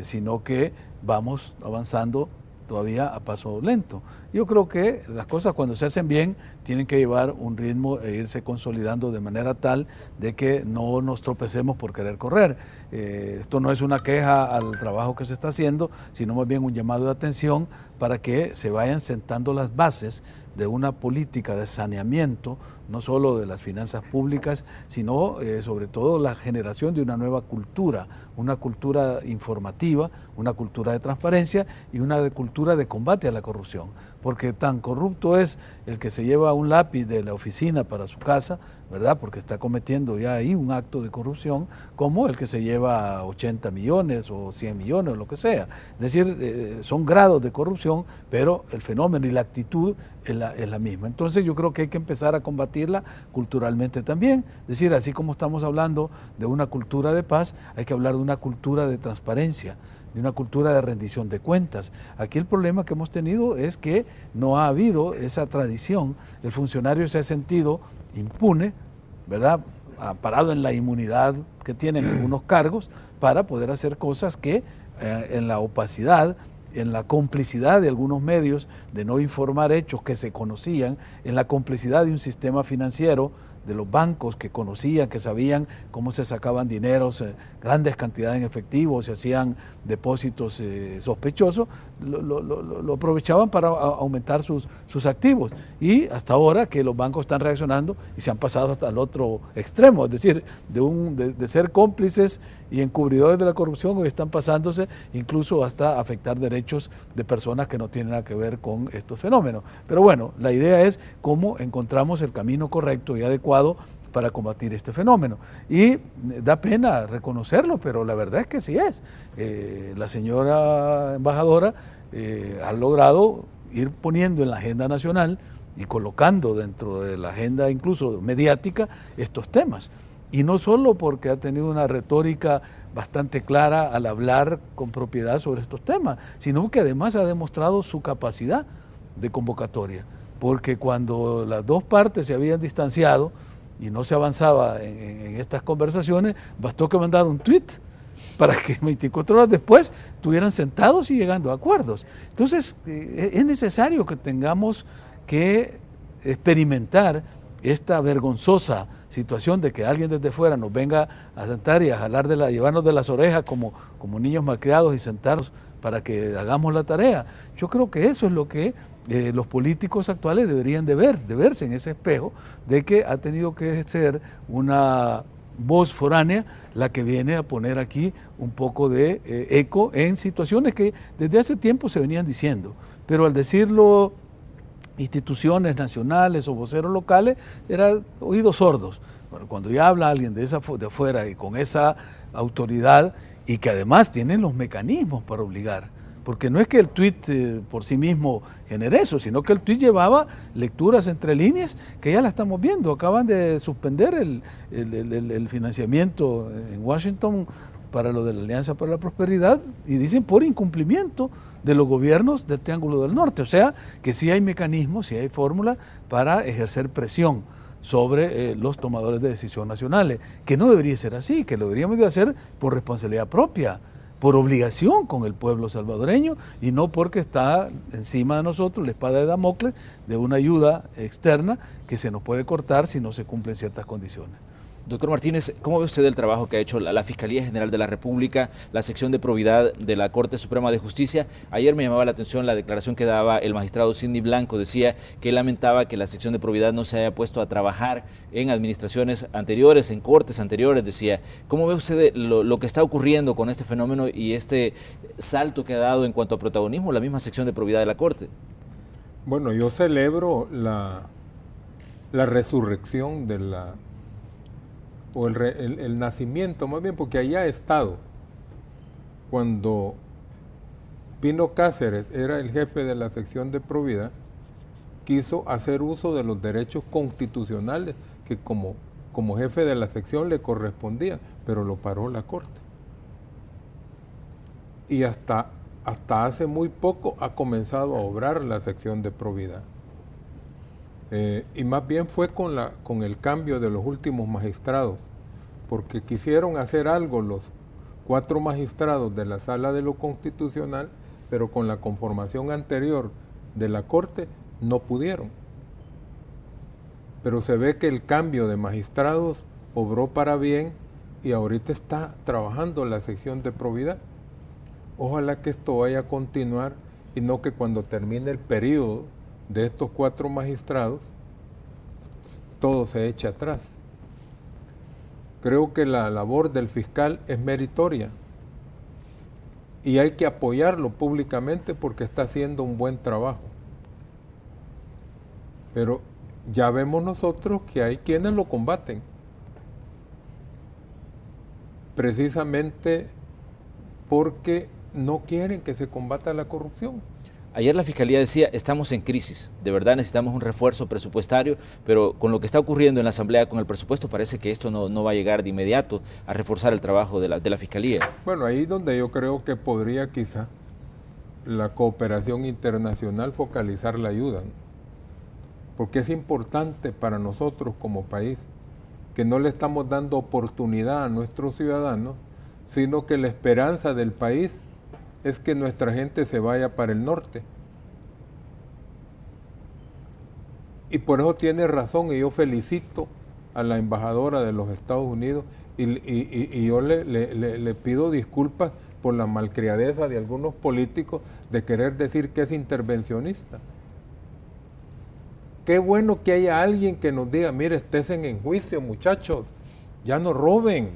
sino que vamos avanzando todavía a paso lento. Yo creo que las cosas cuando se hacen bien tienen que llevar un ritmo e irse consolidando de manera tal de que no nos tropecemos por querer correr. Esto no es una queja al trabajo que se está haciendo, sino más bien un llamado de atención para que se vayan sentando las bases de una política de saneamiento, no solo de las finanzas públicas, sino sobre todo la generación de una nueva cultura, una cultura informativa, una cultura de transparencia y una cultura de combate a la corrupción. Porque tan corrupto es el que se lleva un lápiz de la oficina para su casa, ¿verdad? Porque está cometiendo ya ahí un acto de corrupción, como el que se lleva 80 millones o 100 millones o lo que sea. Es decir, son grados de corrupción, pero el fenómeno y la actitud es la misma. Entonces yo creo que hay que empezar a combatirla culturalmente también. Es decir, así como estamos hablando de una cultura de paz, hay que hablar de una cultura de transparencia, de una cultura de rendición de cuentas. Aquí el problema que hemos tenido es que no ha habido esa tradición. El funcionario se ha sentido impune, ¿verdad?, parado en la inmunidad que tienen algunos cargos para poder hacer cosas que en la opacidad, en la complicidad de algunos medios de no informar hechos que se conocían, en la complicidad de un sistema financiero de los bancos que conocían, que sabían cómo se sacaban dineros, grandes cantidades en efectivo, se hacían depósitos sospechosos, lo aprovechaban para aumentar sus activos. Y hasta ahora que los bancos están reaccionando y se han pasado hasta el otro extremo, es decir, de ser cómplices y encubridores de la corrupción, hoy están pasándose incluso hasta afectar derechos de personas que no tienen nada que ver con estos fenómenos. Pero bueno, la idea es cómo encontramos el camino correcto y adecuado para combatir este fenómeno. Y da pena reconocerlo, pero la verdad es que sí es. La señora embajadora ha logrado ir poniendo en la agenda nacional y colocando dentro de la agenda incluso mediática estos temas. Y no solo porque ha tenido una retórica bastante clara al hablar con propiedad sobre estos temas, sino que además ha demostrado su capacidad de convocatoria. Porque cuando las dos partes se habían distanciado y no se avanzaba en estas conversaciones, bastó que mandara un tuit para que 24 horas después estuvieran sentados y llegando a acuerdos. Entonces, es necesario que tengamos que experimentar esta vergonzosa situación de que alguien desde fuera nos venga a sentar y a llevarnos de las orejas como niños malcriados y sentarnos para que hagamos la tarea. Yo creo que eso es lo que los políticos actuales deberían de verse en ese espejo, de que ha tenido que ser una voz foránea la que viene a poner aquí un poco de eco en situaciones que desde hace tiempo se venían diciendo, pero al decirlo instituciones nacionales o voceros locales, eran oídos sordos. Bueno, cuando ya habla alguien de afuera y con esa autoridad y que además tienen los mecanismos para obligar, porque no es que el tuit por sí mismo genere eso, sino que el tuit llevaba lecturas entre líneas que ya la estamos viendo. Acaban de suspender el financiamiento en Washington para lo de la Alianza para la Prosperidad y dicen por incumplimiento de los gobiernos del Triángulo del Norte. O sea que sí hay mecanismos, sí hay fórmula para ejercer presión sobre los tomadores de decisión nacionales, que no debería ser así, que lo deberíamos de hacer por responsabilidad propia, por obligación con el pueblo salvadoreño y no porque está encima de nosotros la espada de Damocles de una ayuda externa que se nos puede cortar si no se cumplen ciertas condiciones. Doctor Martínez, ¿cómo ve usted el trabajo que ha hecho la Fiscalía General de la República, la sección de probidad de la Corte Suprema de Justicia? Ayer me llamaba la atención la declaración que daba el magistrado Sidney Blanco. Decía que lamentaba que la sección de probidad no se haya puesto a trabajar en administraciones anteriores, en cortes anteriores, decía. ¿Cómo ve usted lo que está ocurriendo con este fenómeno y este salto que ha dado en cuanto a protagonismo la misma sección de probidad de la Corte? Bueno, yo celebro la resurrección de o el nacimiento, más bien, porque allá ha estado. Cuando Pino Cáceres era el jefe de la sección de probidad, quiso hacer uso de los derechos constitucionales que como jefe de la sección le correspondían, pero lo paró la Corte. Y hasta hace muy poco ha comenzado a obrar la sección de probidad. Y más bien fue con el cambio de los últimos magistrados, porque quisieron hacer algo los 4 magistrados de la Sala de lo Constitucional, pero con la conformación anterior de la Corte no pudieron. Pero se ve que el cambio de magistrados obró para bien y ahorita está trabajando la sección de probidad. Ojalá que esto vaya a continuar y no que cuando termine el periodo de estos 4 magistrados, todo se eche atrás. Creo que la labor del fiscal es meritoria y hay que apoyarlo públicamente porque está haciendo un buen trabajo. Pero ya vemos nosotros que hay quienes lo combaten, precisamente porque no quieren que se combata la corrupción. Ayer la Fiscalía decía, estamos en crisis, de verdad necesitamos un refuerzo presupuestario, pero con lo que está ocurriendo en la Asamblea con el presupuesto parece que esto no va a llegar de inmediato a reforzar el trabajo de la Fiscalía. Bueno, ahí donde yo creo que podría quizá la cooperación internacional focalizar la ayuda, ¿no? Porque es importante para nosotros como país que no le estamos dando oportunidad a nuestros ciudadanos, sino que la esperanza del país es que nuestra gente se vaya para el norte. Y por eso tiene razón y yo felicito a la embajadora de los Estados Unidos y yo le pido disculpas por la malcriadeza de algunos políticos de querer decir que es intervencionista. Qué bueno que haya alguien que nos diga, mire, estén en juicio, muchachos, ya no roben,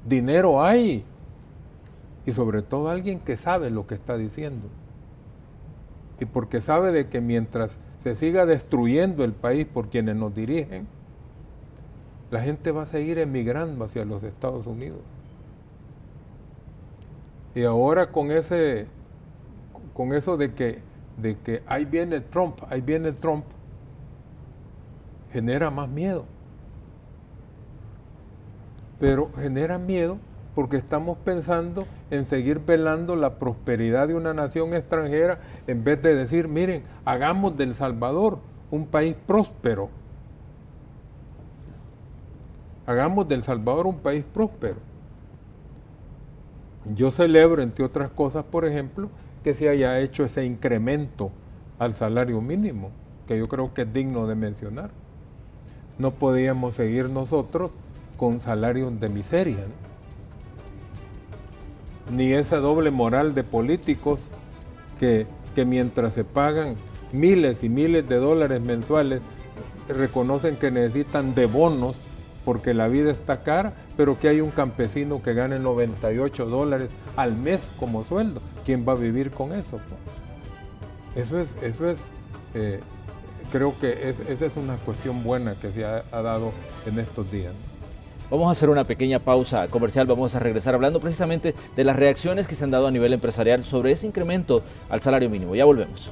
dinero hay. Y sobre todo alguien que sabe lo que está diciendo. Y porque sabe de que mientras se siga destruyendo el país por quienes nos dirigen, la gente va a seguir emigrando hacia los Estados Unidos. Y ahora con eso de que ahí viene Trump, genera más miedo. Pero genera miedo porque estamos pensando en seguir velando la prosperidad de una nación extranjera en vez de decir, miren, hagamos de El Salvador un país próspero. Hagamos de El Salvador un país próspero. Yo celebro, entre otras cosas, por ejemplo, que se haya hecho ese incremento al salario mínimo, que yo creo que es digno de mencionar. No podíamos seguir nosotros con salarios de miseria, ¿no? Ni esa doble moral de políticos que mientras se pagan miles y miles de dólares mensuales, reconocen que necesitan de bonos porque la vida está cara, pero que hay un campesino que gane $98 al mes como sueldo. ¿Quién va a vivir con eso? Creo que esa es una cuestión buena que se ha dado en estos días. Vamos a hacer una pequeña pausa comercial, vamos a regresar hablando precisamente de las reacciones que se han dado a nivel empresarial sobre ese incremento al salario mínimo. Ya volvemos.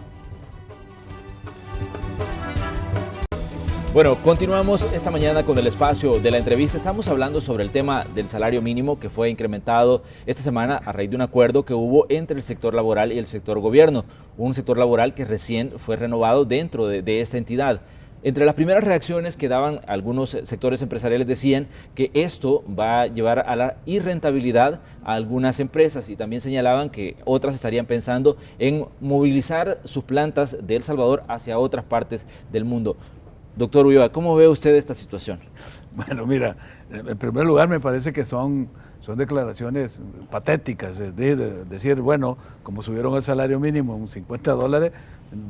Bueno, continuamos esta mañana con el espacio de la entrevista. Estamos hablando sobre el tema del salario mínimo que fue incrementado esta semana a raíz de un acuerdo que hubo entre el sector laboral y el sector gobierno. Un sector laboral que recién fue renovado dentro de esta entidad. Entre las primeras reacciones que daban algunos sectores empresariales decían que esto va a llevar a la irrentabilidad a algunas empresas y también señalaban que otras estarían pensando en movilizar sus plantas de El Salvador hacia otras partes del mundo. Doctor Ulloa, ¿cómo ve usted esta situación? Bueno, mira, en primer lugar me parece que son declaraciones patéticas, de decir, bueno, como subieron el salario mínimo en $50,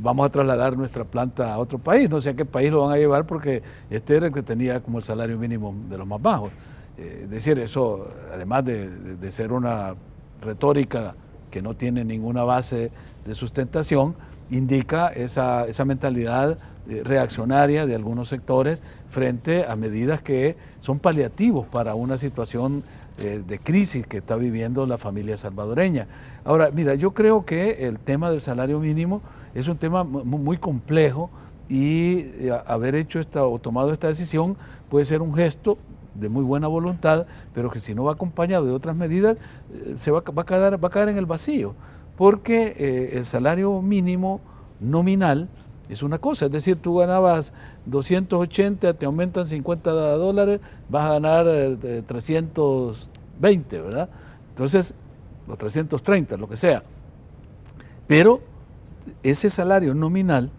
vamos a trasladar nuestra planta a otro país, no sé a qué país lo van a llevar porque este era el que tenía como el salario mínimo de los más bajos. Es decir, eso, además de ser una retórica que no tiene ninguna base de sustentación, indica esa mentalidad reaccionaria de algunos sectores frente a medidas que son paliativos para una situación de crisis que está viviendo la familia salvadoreña. Ahora, mira, yo creo que el tema del salario mínimo es un tema muy complejo y haber tomado esta decisión puede ser un gesto de muy buena voluntad, pero que si no va acompañado de otras medidas, va a caer en el vacío, porque el salario mínimo nominal es una cosa, es decir, tú ganabas 280, te aumentan $50, vas a ganar 320, ¿verdad? Entonces, los 330, lo que sea. Pero ese salario nominal,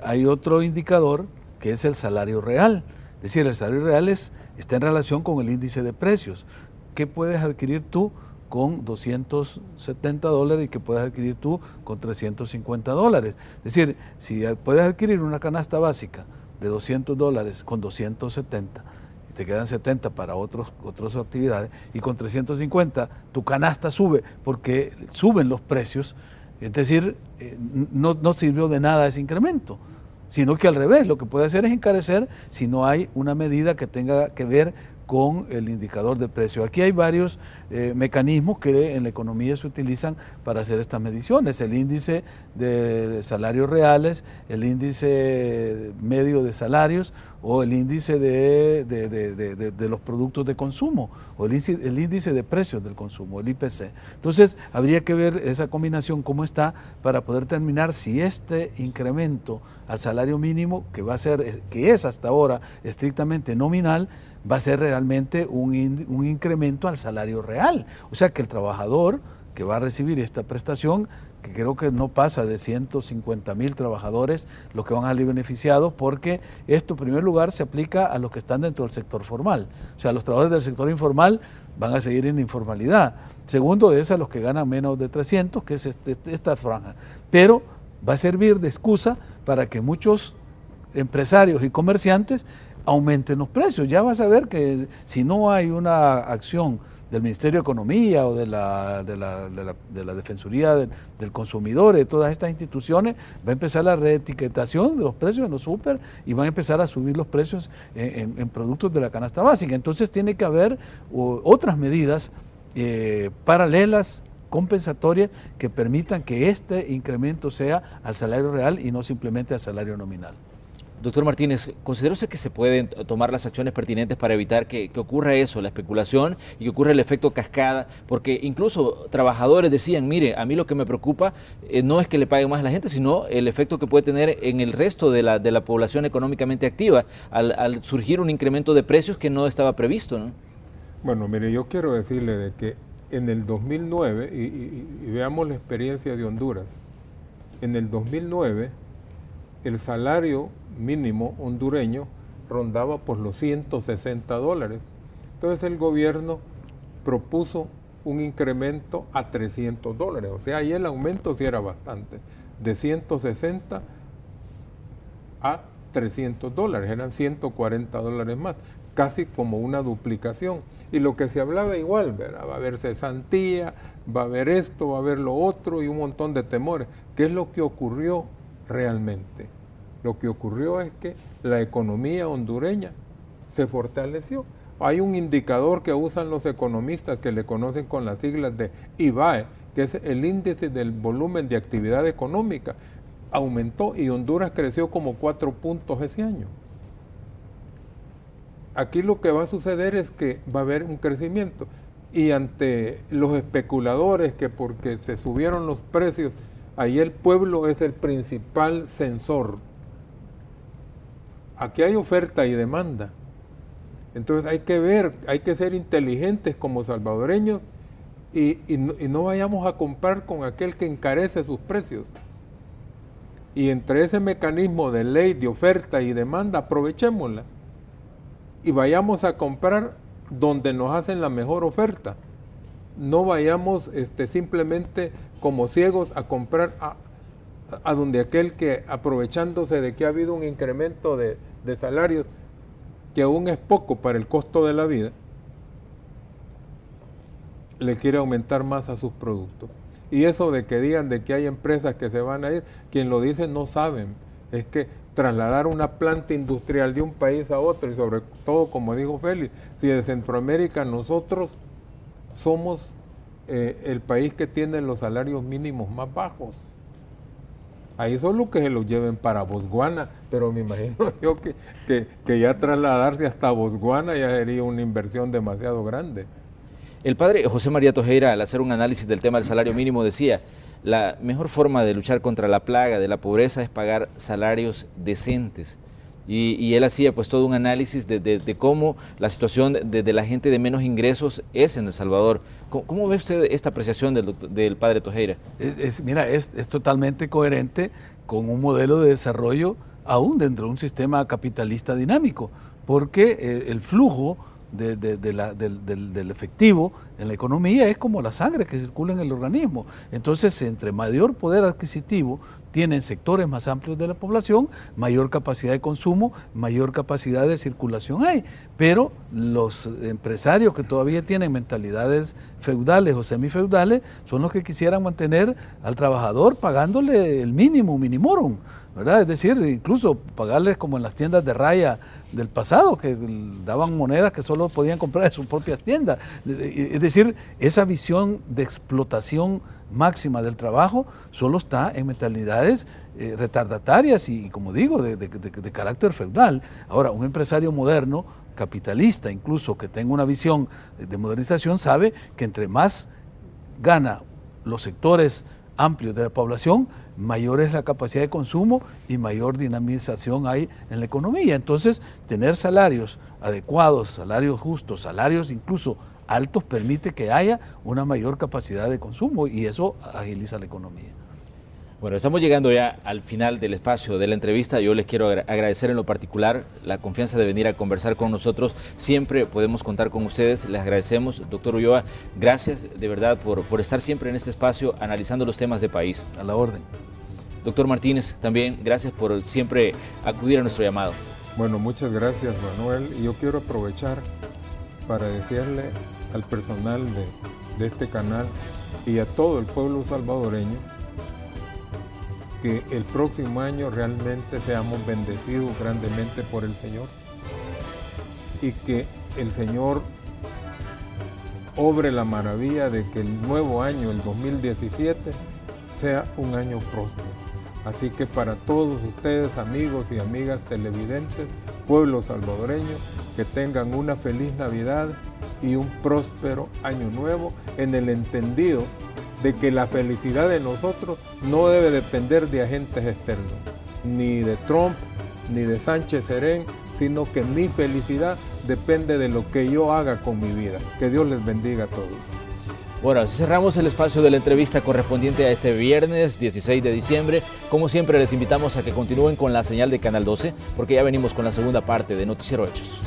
hay otro indicador que es el salario real. Es decir, el salario real está en relación con el índice de precios. ¿Qué puedes adquirir tú con $270 y que puedes adquirir tú con $350? Es decir, si puedes adquirir una canasta básica de $200 con 270 y te quedan 70 para otras actividades, y con 350 tu canasta sube porque suben los precios, es decir, no sirvió de nada ese incremento, sino que al revés, lo que puede hacer es encarecer si no hay una medida que tenga que ver con el indicador de precio. Aquí hay varios mecanismos que en la economía se utilizan para hacer estas mediciones: el índice de salarios reales, el índice medio de salarios o el índice de los productos de consumo o el índice de precios del consumo, el IPC. Entonces habría que ver esa combinación cómo está para poder determinar si este incremento al salario mínimo, que es hasta ahora estrictamente nominal, va a ser realmente un incremento al salario real. O sea que el trabajador que va a recibir esta prestación que creo que no pasa de 150.000 trabajadores los que van a salir beneficiados, porque esto en primer lugar se aplica a los que están dentro del sector formal. O sea, los trabajadores del sector informal van a seguir en informalidad. Segundo es a los que ganan menos de 300, que es esta franja. Pero va a servir de excusa para que muchos empresarios y comerciantes aumenten los precios. Ya vas a ver que si no hay una acción del Ministerio de Economía o de la Defensoría del Consumidor, de todas estas instituciones, va a empezar la reetiquetación de los precios en los súper y van a empezar a subir los precios en productos de la canasta básica. Entonces tiene que haber otras medidas paralelas, compensatorias, que permitan que este incremento sea al salario real y no simplemente al salario nominal. Doctor Martínez, ¿considera usted que se pueden tomar las acciones pertinentes para evitar que ocurra eso, la especulación, y que ocurra el efecto cascada? Porque incluso trabajadores decían, mire, a mí lo que me preocupa no es que le paguen más a la gente, sino el efecto que puede tener en el resto de la población económicamente activa al surgir un incremento de precios que no estaba previsto, ¿no? Bueno, mire, yo quiero decirle de que en el 2009, y veamos la experiencia de Honduras, en el 2009 el salario mínimo hondureño rondaba por los $160. Entonces el gobierno propuso un incremento a $300, o sea, ahí el aumento sí era bastante, de 160 a $300, eran $140 más, casi como una duplicación. Y lo que se hablaba igual, ¿verdad? Va a haber cesantía, va a haber esto, va a haber lo otro y un montón de temores. ¿Qué es lo que ocurrió realmente? Lo que ocurrió es que la economía hondureña se fortaleció. Hay un indicador que usan los economistas que le conocen con las siglas de IVAE, que es el índice del volumen de actividad económica. Aumentó y Honduras creció como 4 puntos ese año. Aquí lo que va a suceder es que va a haber un crecimiento y ante los especuladores que porque se subieron los precios, ahí el pueblo es el principal censor. Aquí hay oferta y demanda. Entonces hay que ver, hay que ser inteligentes como salvadoreños y no vayamos a comprar con aquel que encarece sus precios. Y entre ese mecanismo de ley de oferta y demanda, aprovechémosla y vayamos a comprar donde nos hacen la mejor oferta. No vayamos simplemente como ciegos a comprar a donde aquel que, aprovechándose de que ha habido un incremento de salarios que aún es poco para el costo de la vida, le quiere aumentar más a sus productos. Y eso de que digan de que hay empresas que se van a ir, quien lo dice no saben. Es que trasladar una planta industrial de un país a otro, y sobre todo, como dijo Félix, si de Centroamérica nosotros somos el país que tiene los salarios mínimos más bajos. Ahí solo que se los lleven para Botswana, pero me imagino yo que ya trasladarse hasta Botswana ya sería una inversión demasiado grande. El padre José María Tojeira, al hacer un análisis del tema del salario mínimo, decía: la mejor forma de luchar contra la plaga de la pobreza es pagar salarios decentes. Y él hacía pues todo un análisis de cómo la situación de la gente de menos ingresos es en El Salvador. ¿Cómo ve usted esta apreciación del padre Tojeira? Mira, es totalmente coherente con un modelo de desarrollo aún dentro de un sistema capitalista dinámico, porque el flujo del efectivo en la economía es como la sangre que circula en el organismo. Entonces, entre mayor poder adquisitivo tienen sectores más amplios de la población, mayor capacidad de consumo, mayor capacidad de circulación hay. Pero los empresarios que todavía tienen mentalidades feudales o semifeudales son los que quisieran mantener al trabajador pagándole el mínimo, minimorum, ¿verdad? Es decir, incluso pagarles como en las tiendas de raya del pasado, que daban monedas que solo podían comprar en sus propias tiendas. Es decir, esa visión de explotación máxima del trabajo solo está en mentalidades retardatarias y, como digo, de carácter feudal. Ahora, un empresario moderno, capitalista, incluso que tenga una visión de modernización, sabe que entre más gana los sectores amplios de la población, mayor es la capacidad de consumo y mayor dinamización hay en la economía. Entonces, tener salarios adecuados, salarios justos, salarios incluso altos, permite que haya una mayor capacidad de consumo y eso agiliza la economía. Bueno, estamos llegando ya al final del espacio de la entrevista. Yo les quiero agradecer en lo particular la confianza de venir a conversar con nosotros. Siempre podemos contar con ustedes. Les agradecemos. Doctor Ulloa, gracias de verdad por estar siempre en este espacio analizando los temas de país. A la orden. Doctor Martínez, también gracias por siempre acudir a nuestro llamado. Bueno, muchas gracias, Manuel. Y yo quiero aprovechar para decirle al personal de este canal y a todo el pueblo salvadoreño que el próximo año realmente seamos bendecidos grandemente por el Señor y que el Señor obre la maravilla de que el nuevo año, el 2017, sea un año próspero. Así que para todos ustedes, amigos y amigas televidentes, pueblo salvadoreño, que tengan una feliz Navidad y un próspero año nuevo, en el entendido de que la felicidad de nosotros no debe depender de agentes externos, ni de Trump, ni de Sánchez Serén, sino que mi felicidad depende de lo que yo haga con mi vida. Que Dios les bendiga a todos. Bueno, así cerramos el espacio de la entrevista correspondiente a ese viernes 16 de diciembre. Como siempre, les invitamos a que continúen con la señal de Canal 12, porque ya venimos con la segunda parte de Noticiero Hechos.